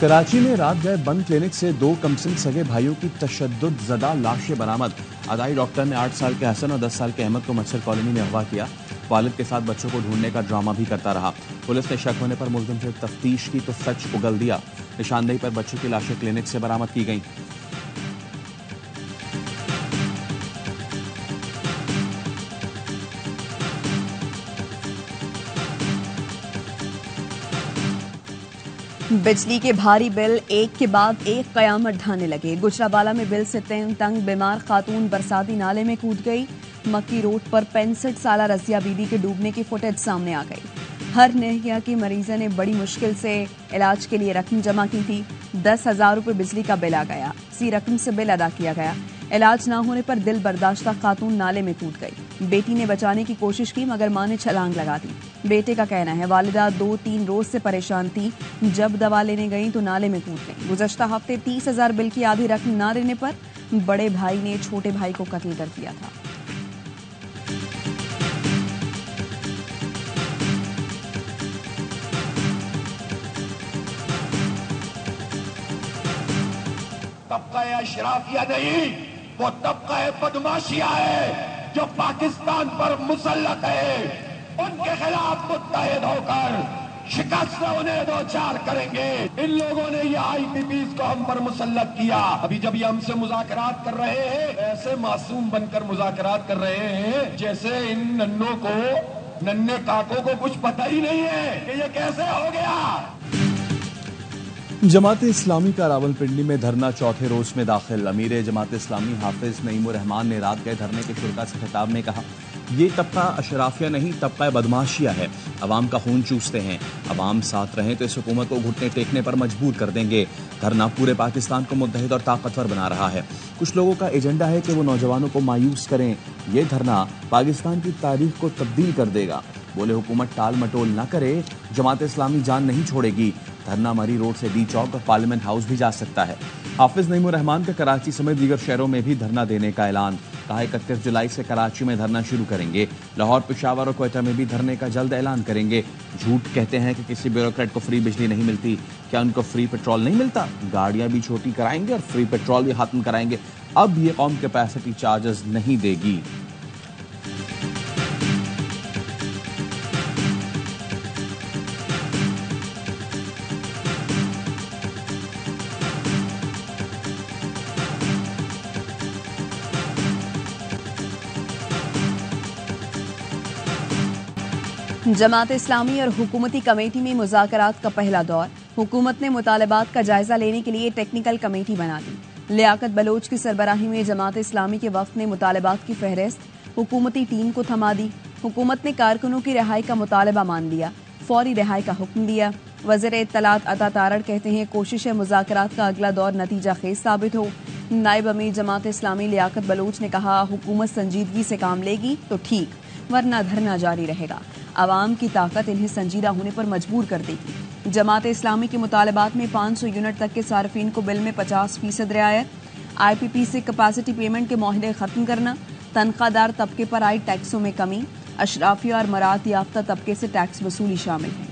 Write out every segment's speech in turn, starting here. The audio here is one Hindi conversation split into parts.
कराची में रात गए बंद क्लिनिक से 2 कमसिन सगे भाइयों की तशद्दुद ज़दा लाशें बरामद। अदाई डॉक्टर ने 8 साल के हसन और 10 साल के अहमद को मच्छर कॉलोनी में अगवा किया। वालिद के साथ बच्चों को ढूंढने का ड्रामा भी करता रहा। पुलिस ने शक होने पर मुल्जिम से तफ्तीश की तो सच उगल दिया। निशानदेही पर बच्चों की लाशें क्लिनिक से बरामद की गईं। बिजली के भारी बिल एक के बाद एक कयामत ढाने लगे। गुजरावाला में बिल से तंग बीमार खातून बरसाती नाले में कूद गई। मक्की रोड पर 65 साल रजिया बीबी के डूबने की फुटेज सामने आ गई। हर नहिया की मरीजा ने बड़ी मुश्किल से इलाज के लिए रकम जमा की थी। 10,000 रुपए बिजली का बिल आ गया। इसी रकम से बिल अदा किया गया। इलाज ना होने पर दिल बर्दाश्ता खातून नाले में कूद गई। बेटी ने बचाने की कोशिश की मगर मां ने छलांग लगा दी। बेटे का कहना है वालिदा 2-3 रोज से परेशान थी। जब दवा लेने गई तो नाले में कूद गई। गुज़श्ता हफ्ते 30,000 बिल की आधी रकम ना देने पर बड़े भाई ने छोटे भाई को कत्ल कर दिया था। तबका अशराफिया नहीं, वो तबका बदमाशिया है जो पाकिस्तान पर मुसल्लत है। उनके खिलाफ मुत्तहिद होकर शिकस्त उन्हें दो चार करेंगे। इन लोगों ने ये IPPs को हम पर मुसल्लत किया। अभी जब ये हमसे मुज़ाकरात कर रहे हैं, ऐसे मासूम बनकर मुज़ाकरात कर रहे हैं जैसे इन नन्हे काकों को कुछ पता ही नहीं है कि ये कैसे हो गया। जमात इस्लामी का रावलपिंडी में धरना चौथे रोज में दाखिल। अमीर जमात इस्लामी हाफिज नईमुर रहमान ने रात गए धरने के शुरा से खिताब में कहा, ये तबका अशराफिया नहीं, तबका बदमाशिया है। अवाम का खून चूसते हैं। अवाम साथ रहें तो इस हुकूमत को घुटने टेकने पर मजबूर कर देंगे। धरना पूरे पाकिस्तान को मुत्तहिद और ताकतवर बना रहा है। कुछ लोगों का एजेंडा है कि वो नौजवानों को मायूस करें। ये धरना पाकिस्तान की तारीख को तब्दील कर देगा। बोले हुकूमत टाल मटोल न करे, जमात इस्लामी जान नहीं छोड़ेगी। धरना मरी रोड से डी चौक और पार्लियामेंट हाउस भी जा सकता है। हाफिज नईमुर रहमान का कराची समेत दीगर शहरों में भी धरना देने का ऐलान। कहा 31 जुलाई से कराची में धरना शुरू करेंगे। लाहौर, पेशावर और क्वेटा में भी धरने का जल्द ऐलान करेंगे। झूठ कहते हैं कि किसी ब्यूरोक्रेट को फ्री बिजली नहीं मिलती। क्या उनको फ्री पेट्रोल नहीं मिलता? गाड़ियां भी छोटी कराएंगे और फ्री पेट्रोल भी खत्म कराएंगे। अब ये कौम कैपेसिटी चार्जेस नहीं देगी। जमात इस्लामी और हुकूमती कमेटी में मुज़ाकरात का पहला दौर। हुकूमत ने मुतालबात का जायजा लेने के लिए टेक्निकल कमेटी बना दी। लियाकत बलोच की सरबराही में जमात इस्लामी के वफ्द ने मुतालबात की फहरिस्त हुकूमती टीम को थमा दी। हुकूमत ने कारकुनों की रिहाई का मुतालबा मान लिया। फौरी रिहाई का हुक्म दिया। वज़ीर इत्तलात अता तारड़ कहते हैं कोशिश है मुज़ाकरात का अगला दौर नतीजा खेज साबित हो। नायब अमीर जमात इस्लामी लियाकत बलोच ने कहा, हुकूमत संजीदगी से काम लेगी तो ठीक, वरना धरना जारी रहेगा। आवाम की ताकत इन्हें संजीदा होने पर मजबूर कर देगी। जमात इस्लामी के मुतालबात में 500 यूनिट तक के सार्फिन को बिल में 50% रियायत, IPP से कैपेसिटी पेमेंट के माहदे खत्म करना, तनख्वाहदार तबके पर आई टैक्सों में कमी, अशराफिया और मरात याफ्ता तबके से टैक्स वसूली शामिल है।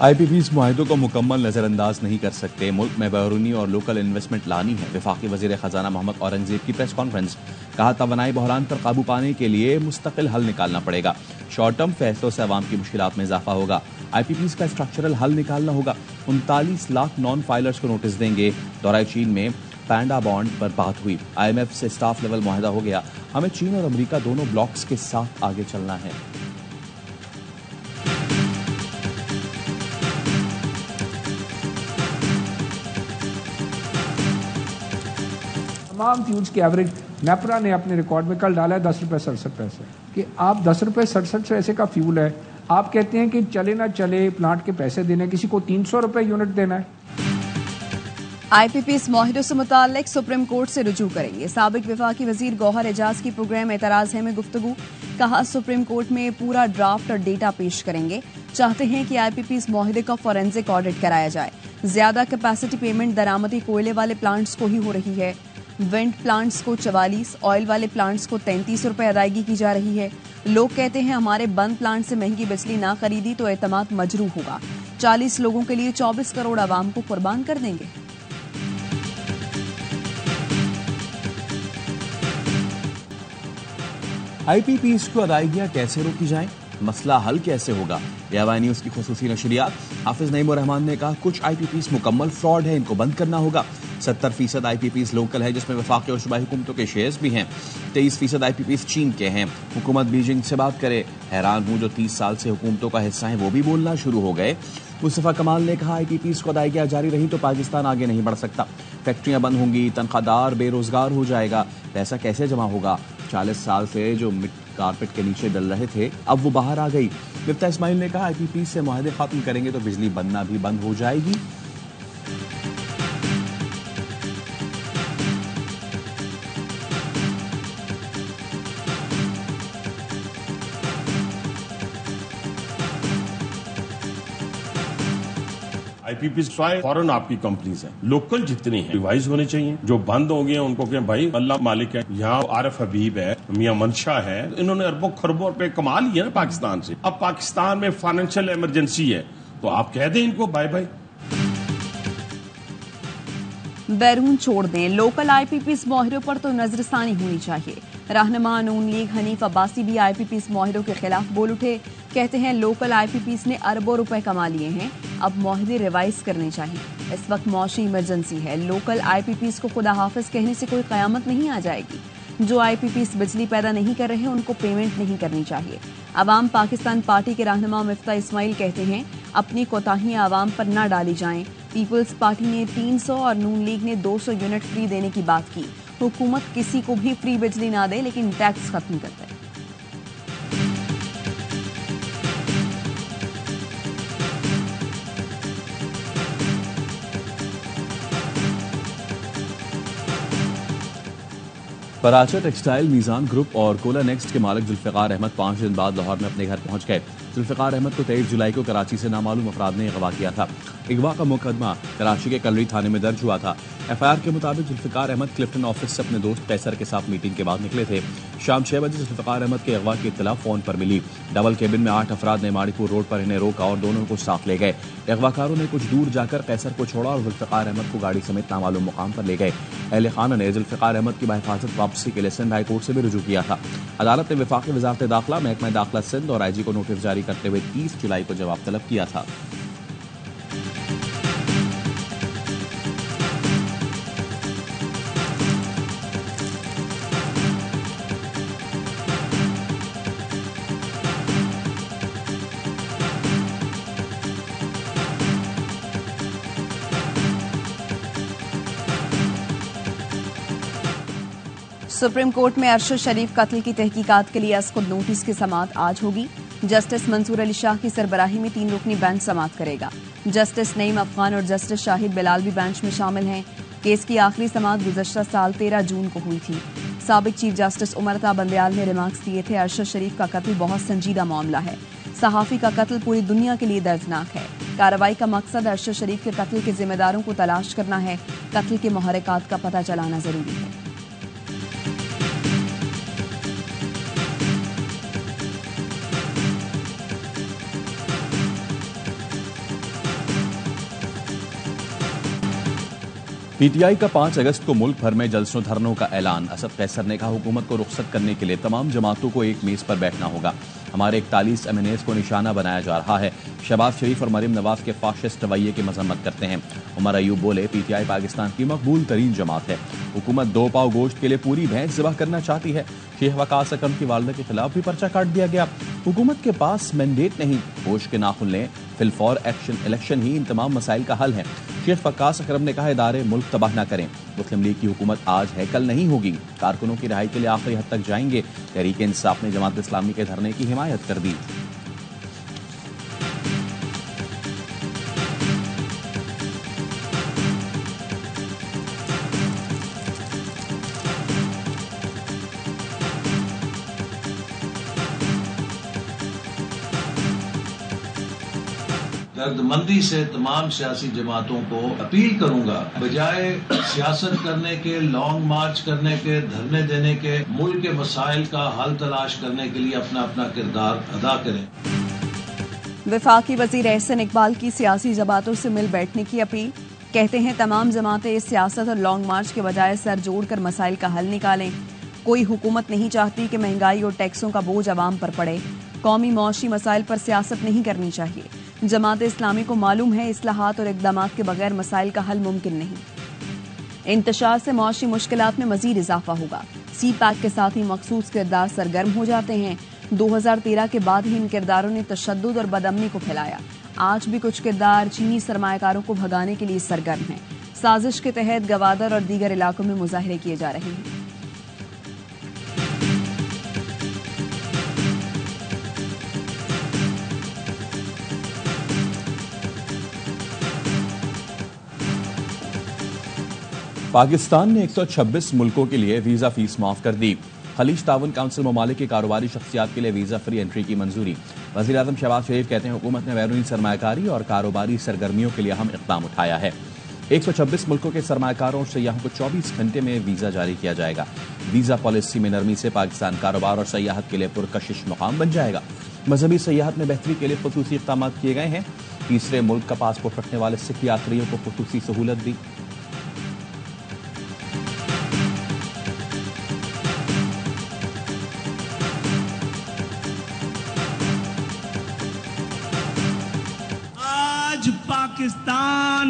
IPPs मुआहिदों को मुकम्मल नजरअंदाज नहीं कर सकते। मुल्क में बैरूनी और लोकल इन्वेस्टमेंट लानी है। वफाकी वजीर खजाना मोहम्मद औरंगजेब की प्रेस कॉन्फ्रेंस। कहा, तवानाई बहरान पर काबू पाने के लिए मुस्तकिल हल निकालना पड़ेगा। शॉर्ट टर्म फैसलों से आवाम की मुश्किलात में इजाफा होगा। IPPs का स्ट्रक्चरल हल निकालना होगा। 39 लाख नॉन फाइलर्स को नोटिस देंगे। दौरा चीन में पैंडा बॉन्ड पर बात हुई। IMF से स्टाफ लेवल मुआहिदा हो गया। हमें चीन और अमेरिका दोनों ब्लॉक्स के साथ आगे चलना है। तमाम फ्यूल्स की एवरेज नेपरा ने अपने रिकॉर्ड में कल डाला है 10 रुपये 67 पैसे कि आप 10 रुपये 67 पैसे का फ्यूल है, आप कहते हैं कि चले ना चले प्लांट के पैसे देने, किसी को 300 रुपये यूनिट देना है। IPPs मुआहिदों से मुताल्लिक सुप्रीम कोर्ट से रुजू करेंगे। साबिक वफाकी वजीर गौहर एजाज की प्रोग्राम एतराज है में गुफ्तगू। कहा, सुप्रीम कोर्ट में पूरा ड्राफ्ट और डेटा पेश करेंगे। चाहते हैं कि आईपीपीएस मुआहदे का फॉरेंसिक ऑडिट कराया जाए। ज्यादा कैपेसिटी पेमेंट दरामदी कोयले वाले प्लांट्स को ही हो रही है। विंड प्लांट्स को 44, ऑयल वाले प्लांट्स को 33 रुपए अदायगी की जा रही है। लोग कहते हैं हमारे बंद प्लांट से महंगी बिजली ना खरीदी तो एतमाद मजरू होगा। 40 लोगों के लिए 24 करोड़ आवाम को कुर्बान कर देंगे। आईपीपीएस को अदायगियां कैसे रोकी जाएं? मसला हल कैसे होगा? यावाई न्यूज की खुसूसी नशरियात। हाफिज नईमुर रहमान ने कहा कुछ आईपीपीएस मुकम्मल फ्रॉड है, इनको बंद करना होगा। 70% आईपीपीएस लोकल है, जिसमें वफाकी और सूबाई हुकूमतों के शेयर्स भी हैं। 23% आईपीपीएस चीन के हैं। हुकूमत बीजिंग से बात करे। हैरान हूं जो 30 साल से हुकूमतों का हिस्सा है वो भी बोलना शुरू हो गए। मुस्तफा कमाल ने कहा आईपीपीएस को अदायगियां जारी रही तो पाकिस्तान आगे नहीं बढ़ सकता। फैक्ट्रियां बंद होंगी, तनख्वाहदार बेरोजगार हो जाएगा, पैसा कैसे जमा होगा? 40 साल से जो कारपेट के नीचे डल रहे थे अब वो बाहर आ गई। मिफ्ता इस्माइल ने कहा आईपीपीएस से मुआहदे खत्म करेंगे तो बिजली बनना भी बंद हो जाएगी। आईपीपीएस फॉरेन आपकी कंपनीज हैं, लोकल जितनी हैं रिवाइज होने चाहिए। जो बंद हो गए हैं उनको कहें भाई अल्लाह मालिक है। यहाँ आरिफ हबीब है, मियां मनशा है, इन्होंने अरबों खरबों रुपए कमा लिए ना पाकिस्तान से। अब पाकिस्तान में फाइनेंशियल इमरजेंसी है तो आप कह दें इनको बाय बाय। बैरून छोड़ दें, लोकल आईपीपीएस मुआहदों पर तो नजरसानी होनी चाहिए। रहनुमा नून लीग हनीफ अब्बासी भी आईपीपीएस मुआहदों के खिलाफ बोल उठे। कहते हैं लोकल आईपीपीएस ने अरबों रुपए कमा लिए हैं, अब मुआहदे रिवाइज करने चाहिए। इस वक्त मौशी इमरजेंसी है, लोकल आईपीपीएस को खुदा हाफिज कहने से कोई कयामत नहीं आ जाएगी। जो आईपीपीएस बिजली पैदा नहीं कर रहे उनको पेमेंट नहीं करनी चाहिए। अवाम पाकिस्तान पार्टी के रहनुमा मिफ्ता इस्माइल कहते हैं अपनी कोताहियां अवाम पर न डाली जाएं। पीपल्स पार्टी ने 300 और नून लीग ने 200 यूनिट फ्री देने की बात की। हुकूमत किसी को भी फ्री बिजली ना दे लेकिन टैक्स खत्म कर दे। कराची टेक्सटाइल मीज़ान ग्रुप और कोला नेक्स्ट के मालिक जुल्फ़िकार अहमद 5 दिन बाद लाहौर में अपने घर पहुंच गए। जुल्फ़िकार अहमद को 23 जुलाई को कराची से नामालूम अफराद ने अगवा किया था। अगवा का मुकदमा कराची के कलरी थाने में दर्ज हुआ था। एफआईआर के मुताबिक जुल्फ़िकार अहमद क्लिफ्टन ऑफिस से अपने दोस्त कैसर के साथ मीटिंग के बाद निकले थे। शाम 6 बजे जुल्फ़िकार अहमद के अगवा की इत्तला फोन पर मिली। डबल केबिन में 8 अफराद ने माड़ीपुर रोड पर इन्हें रोका और दोनों को साथ ले गए। अगवाकारों ने कुछ दूर जाकर कैसर को छोड़ा और जुल्फ़िकार अहमद को गाड़ी समेत नामालूम मुकाम पर ले गए। अहले खाना ने जुल्फ़िकार अहमद की बाहिफाजत वापसी के लिए सिंध हाई कोर्ट से भी रुजू किया था। अदालत ने वफाकी वजारत दाखिला, महकमा दाखिला सिंध और आईजी को नोटिस जारी करते हुए 30 जुलाई को जवाब तलब किया था। सुप्रीम कोर्ट में अरशद शरीफ कत्ल की तहकीकात के लिए असकुद नोटिस की समाअत आज होगी। जस्टिस मंसूर अली शाह की सरबराही में 3 रुकनी बेंच समाअत करेगा। जस्टिस नईम अफगान और जस्टिस शाहिद बिलाल भी बेंच में शामिल हैं। केस की आखिरी समाअत गुज़श्ता साल 13 जून को हुई थी। साबिक चीफ जस्टिस उमर अता बंदयाल ने रिमार्क्स दिए थे अरशद शरीफ का कत्ल बहुत संजीदा मामला है। सहाफ़ी का कत्ल पूरी दुनिया के लिए दर्दनाक है। कार्रवाई का मकसद अरशद शरीफ के कत्ल के जिम्मेदारों को तलाश करना है। कत्ल के मुहर्रिकात का पता चलाना जरूरी है। पीटीआई का 5 अगस्त को मुल्क भर में जलसों धरनों का ऐलान। असद कैसर ने कहा हुकूमत को रुखसत करने के लिए तमाम जमातों को एक मेज पर बैठना होगा। हमारे 41 एमएनएस को निशाना बनाया जा रहा है। शहबाज शरीफ और मरीम नवाज के फाशिस्ट रवैये की मजम्मत करते हैं। उमर अयूब बोले पीटीआई पाकिस्तान की मकबूल तरीन जमात है। हुकूमत 2 पाव गोश्त के लिए पूरी भैंस ज़िबह करना चाहती है। शेख वकास अकरम की वालदा के खिलाफ भी पर्चा काट दिया गया। हुकूमत के पास मैंडेट नहीं, होश के नाखुन लें। फिलफौर एक्शन इलेक्शन ही इन तमाम मसाइल का हल है। शेख वकास अकरम ने कहा इदारे मुल्क तबाह न करें। मुस्लिम लीग की हुकूमत आज है कल नहीं होगी। कारकुनों की रिहाई के लिए आखिरी हद तक जाएंगे। तहरीक इंसाफ ने जमात इस्लामी के धरने की हिमायत कर दी। दर्दमंदी से तमाम सियासी जमातों को अपील करूंगा, बजाय सियासत करने के, लॉन्ग मार्च करने के, धरने देने के, मुल्क के मसाइल का हल तलाश करने के लिए अपना अपना किरदार अदा करें। वफाकी वजीर एहसन इकबाल की सियासी जमातों से मिल बैठने की अपील। कहते हैं तमाम जमातें इस सियासत और लॉन्ग मार्च के बजाय सर जोड़कर मसाइल का हल निकालें। कोई हुकूमत नहीं चाहती कि महंगाई और टैक्सों का बोझ अवाम पर पड़े। कौमी मौशी मसाइल पर सियासत नहीं करनी चाहिए। जमात इस्लामी को मालूम है इस्लाहात और इक़दामात के बगैर मसाइल का हल मुमकिन नहीं। इंतशार से मौशी मुश्किलात में मजीद इजाफा होगा। सी पैक के साथ ही मखसूस किरदार सरगर्म हो जाते हैं। 2013 के बाद ही इन किरदारों ने तशद्दुद और बदअमनी को फैलाया। आज भी कुछ किरदार चीनी सरमायाकारों को भगाने के लिए सरगर्म हैं। साजिश के तहत गवादर और दीगर इलाकों में मुजाहरे किए जा रहे हैं। पाकिस्तान ने 126 मुल्कों के लिए वीजा फीस माफ कर दी। खलीज ताउन काउंसिल ममालिक की कारोबारी शख्सियात के लिए वीजा फ्री एंट्री की मंजूरी। वज़ीर आज़म शहबाज शरीफ कहते हैं हुकूमत ने बैरूनी सरमायाकारी और कारोबारी सरगर्मियों के लिए अहम इक़दाम उठाया है। 126 मुल्कों के सरमायाकारों और सयाहों को 24 घंटे में वीजा जारी किया जाएगा। वीजा पॉलिसी में नरमी से पाकिस्तान कारोबार और सयाहत के लिए पुरकशिश मुकाम बन जाएगा। मजहबी सयाहत में बेहतरी के लिए खुसूसी इक़दाम किए गए हैं। तीसरे मुल्क का पासपोर्ट रखने वाले सिख यात्रियों को खुसूसी सहूलत दी। पाकिस्तान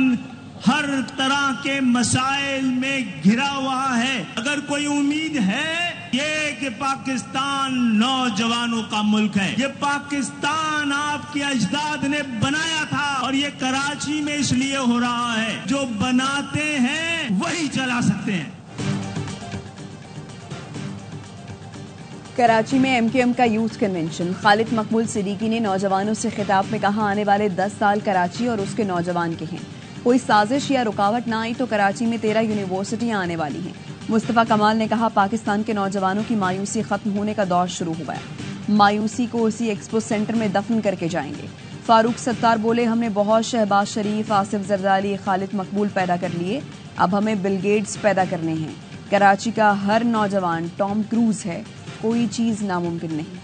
हर तरह के मसाइल में घिरा हुआ है। अगर कोई उम्मीद है ये कि पाकिस्तान नौजवानों का मुल्क है, ये पाकिस्तान आपके अजदाद ने बनाया था और ये कराची में इसलिए हो रहा है जो बनाते हैं वही चला सकते हैं। कराची में एमकेएम का यूथ कन्वेंशन। खालिद मकबूल सिद्दीकी ने नौजवानों से खिताब में कहा आने वाले 10 साल कराची और उसके नौजवान के हैं। कोई साजिश या रुकावट ना आई तो कराची में 13 यूनिवर्सिटियां आने वाली हैं। मुस्तफा कमाल ने कहा पाकिस्तान के नौजवानों की मायूसी खत्म होने का दौर शुरू हो गया। मायूसी को उसी एक्सपो सेंटर में दफन करके जाएंगे। फारूक सत्तार बोले हमने बहुत शहबाज शरीफ, आसिफ जरदारी, खालिद मकबूल पैदा कर लिए, अब हमें बिल गेट्स पैदा करने हैं। कराची का हर नौजवान टॉम क्रूज है, कोई चीज नामुमकिन नहीं।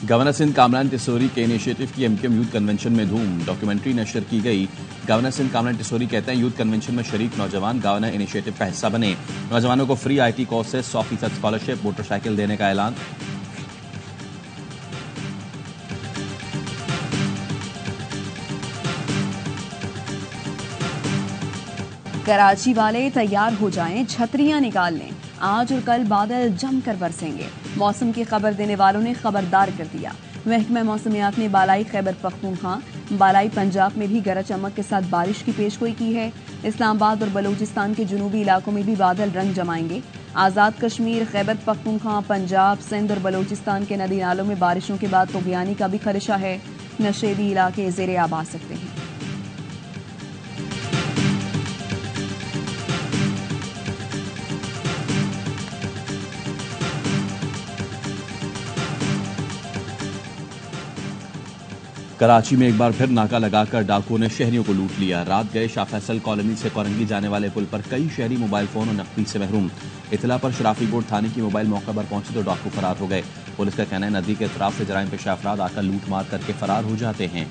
गवर्नर सिंध कामरान टिसोरी के इनिशिएटिव की एमकेएम यूथ कन्वेंशन में धूम। डॉक्यूमेंट्री नशर की गई। गवर्नर सिंध कामरान टिसोरी कहते हैं यूथ कन्वेंशन में शरीक नौजवान गवर्नर इनिशिएटिव का हिस्सा बने। नौजवानों को free IT courses, 100% scholarship, motorcycle देने का ऐलान। कराची वाले तैयार हो जाएं, छतरियां निकाल लें। आज और कल बादल जमकर बरसेंगे। मौसम की खबर देने वालों ने खबरदार कर दिया। महकमा मौसमियात ने बालाई खैबर पख्तूनख्वा, बालाई पंजाब में भी गरज चमक के साथ बारिश की पेशगोई की है। इस्लामाबाद और बलूचिस्तान के जुनूबी इलाकों में भी बादल रंग जमाएंगे। आज़ाद कश्मीर, खैबर पख्तूनख्वा, पंजाब, सिंध और बलूचिस्तान के नदी नालों में बारिशों के बाद तूफ़ानी का भी खदशा है। नशेबी इलाके ज़ेरे आब आ सकते हैं। कराची में एक बार फिर नाका लगाकर डाकुओं ने शहरियों को लूट लिया। रात गए शाह फैसल कॉलोनी से कोरंगी जाने वाले पुल पर कई शहरी मोबाइल फोन और नकदी से महरूम। इतला पर शराफी बोर्ड थाने की मोबाइल मौके पर पहुंचे तो डाकू फरार हो गए। पुलिस का कहना है नदी के अतराफ से जराइम पेशा अफराद आकर लूट मार करके फरार हो जाते हैं।